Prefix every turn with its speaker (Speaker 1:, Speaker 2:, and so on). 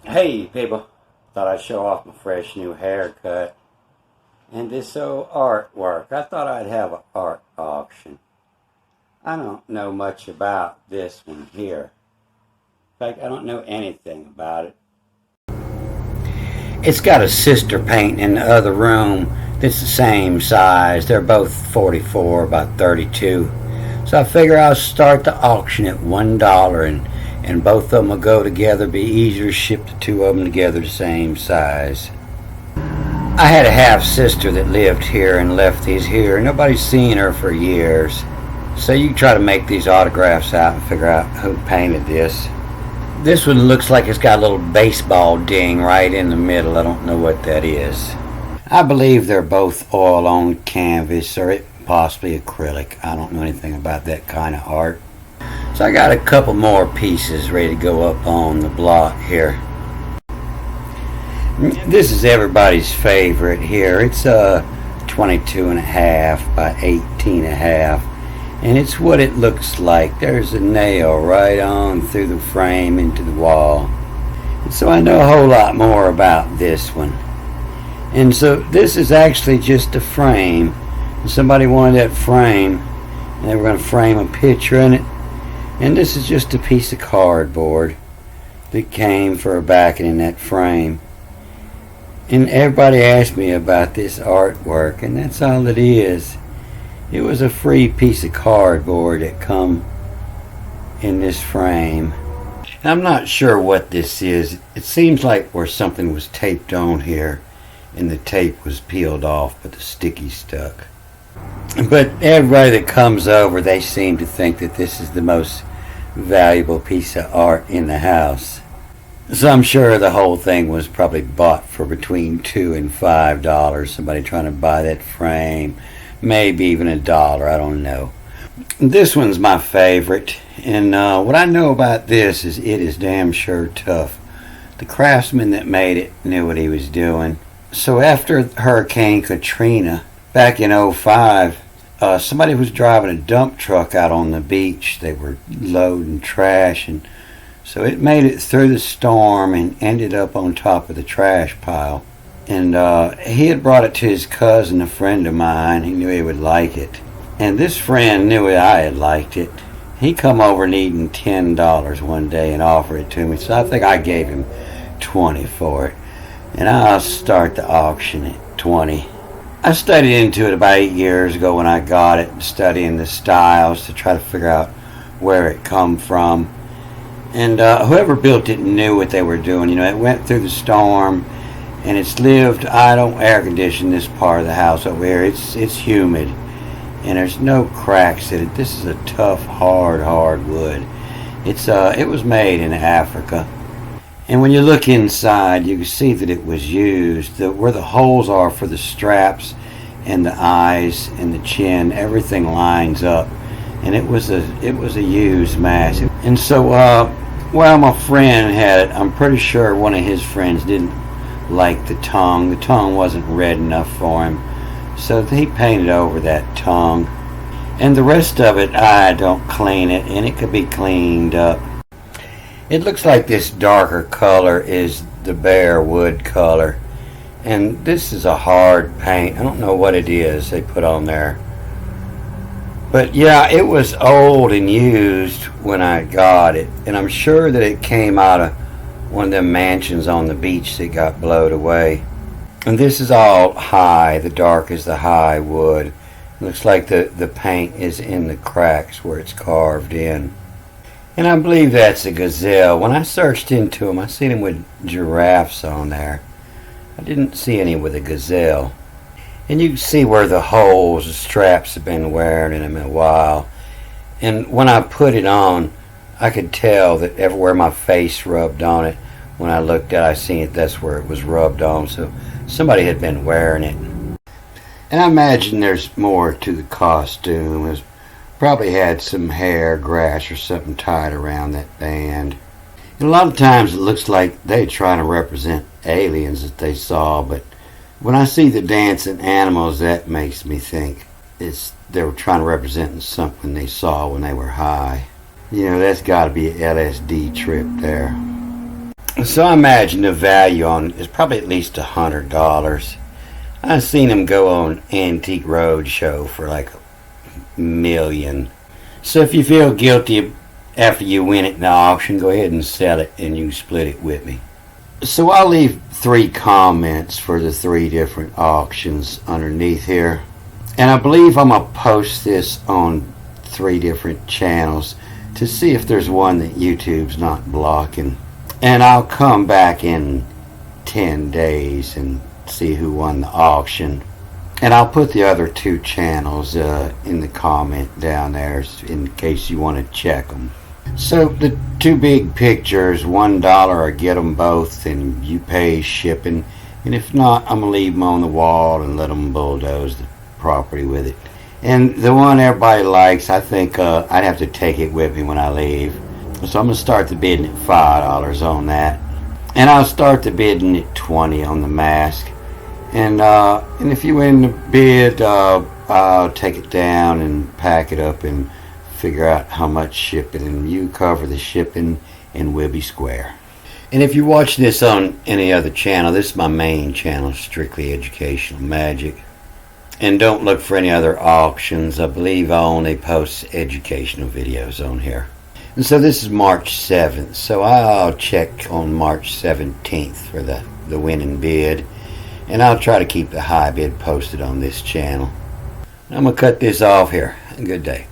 Speaker 1: Hey people, thought I'd show off my fresh new haircut and this old artwork. I thought I'd have an art auction. I don't know much about this one here. In fact, I don't know anything about it. It's got a sister painting in the other room that's the same size. They're both 44 by 32. So I figure I'll start the auction at $1 and both of them will go together. Be easier to ship the two of them together the same size. I had a half sister that lived here and left these here. Nobody's seen her for years. So you can try to make these autographs out and figure out who painted this. This one looks like it's got a little baseball ding right in the middle. I don't know what that is. I believe they're both oil on canvas or possibly acrylic. I don't know anything about that kind of art. So I got a couple more pieces ready to go up on the block here. This is everybody's favorite here. It's 22 and a half by 18 and a half. And it's what it looks like. There's a nail right on through the frame into the wall. And so I know a whole lot more about this one. And so this is actually just a frame. And somebody wanted that frame, and they were going to frame a picture in it. And this is just a piece of cardboard that came for a backing in that frame. And everybody asked me about this artwork, and that's all it is. It was a free piece of cardboard that come in this frame. And I'm not sure what this is. It seems like where something was taped on here and the tape was peeled off but the sticky stuck. But everybody that comes over, they seem to think that this is the most valuable piece of art in the house. So I'm sure the whole thing was probably bought for between $2 and $5. Somebody trying to buy that frame. Maybe even $1, I don't know. This one's my favorite, and what I know about this is it is damn sure tough. The craftsman that made it knew what he was doing. So after Hurricane Katrina, back in '05, somebody was driving a dump truck out on the beach. They were loading trash, and so it made it through the storm and ended up on top of the trash pile. And he had brought it to his cousin, a friend of mine. He knew he would like it. And this friend knew I had liked it. He come over needing $10 one day and offered it to me. So I think I gave him $20 for it. And I'll start the auction at $20. I studied into it about 8 years ago when I got it, studying the styles to try to figure out where it come from. And whoever built it knew what they were doing. You know, it went through the storm. And it's lived. I don't air condition this part of the house over here. It's humid, and there's no cracks in it. This is a tough, hard wood. It was made in Africa, and when you look inside, you can see that it was used. Where the holes are for the straps, and the eyes and the chin, everything lines up, and it was a used mask. And so, while my friend had it, I'm pretty sure one of his friends didn't like the tongue. The tongue wasn't red enough for him, so he painted over that tongue. And the rest of it, I don't clean it, and it could be cleaned up. It looks like this darker color is the bare wood color, and this is a hard paint. I don't know what it is they put on there, but yeah, it was old and used when I got it, and I'm sure that it came out of one of them mansions on the beach that got blowed away. And this is all high. The dark is the high wood. It looks like the paint is in the cracks where it's carved in. And I believe that's a gazelle. When I searched into them, I seen them with giraffes on there. I didn't see any with a gazelle. And you can see where the holes, the straps have been wearing in them a while. And when I put it on, I could tell that everywhere my face rubbed on it, when I looked at it, I seen it, that's where it was rubbed on. So somebody had been wearing it. And I imagine there's more to the costume. It probably had some hair, grass, or something tied around that band. And a lot of times it looks like they're trying to represent aliens that they saw, but when I see the dancing animals, that makes me think they were trying to represent something they saw when they were high. You know, that's got to be an LSD trip there. So I imagine the value on is probably at least $100. I've seen them go on Antique Roadshow for like $1 million. So if you feel guilty after you win it in the auction, go ahead and sell it and you can split it with me. So I'll leave 3 comments for the 3 different auctions underneath here. And I believe I'm going to post this on 3 different channels to see if there's one that YouTube's not blocking. And I'll come back in 10 days and see who won the auction. And I'll put the other 2 channels in the comment down there in case you want to check them. So the 2 big pictures, $1, I get them both and you pay shipping. And if not, I'm going to leave them on the wall and let them bulldoze the property with it. And the one everybody likes, I think I'd have to take it with me when I leave. So I'm going to start the bidding at $5 on that. And I'll start the bidding at $20 on the mask. And if you win the bid, I'll take it down and pack it up and figure out how much shipping, and you cover the shipping, and we'll be square. And if you watch this on any other channel, this is my main channel, Strictly Educational Magic. And don't look for any other auctions. I believe I only post educational videos on here. And so this is March 7th. So I'll check on March 17th for the winning bid. And I'll try to keep the high bid posted on this channel. I'm going to cut this off here. Good day.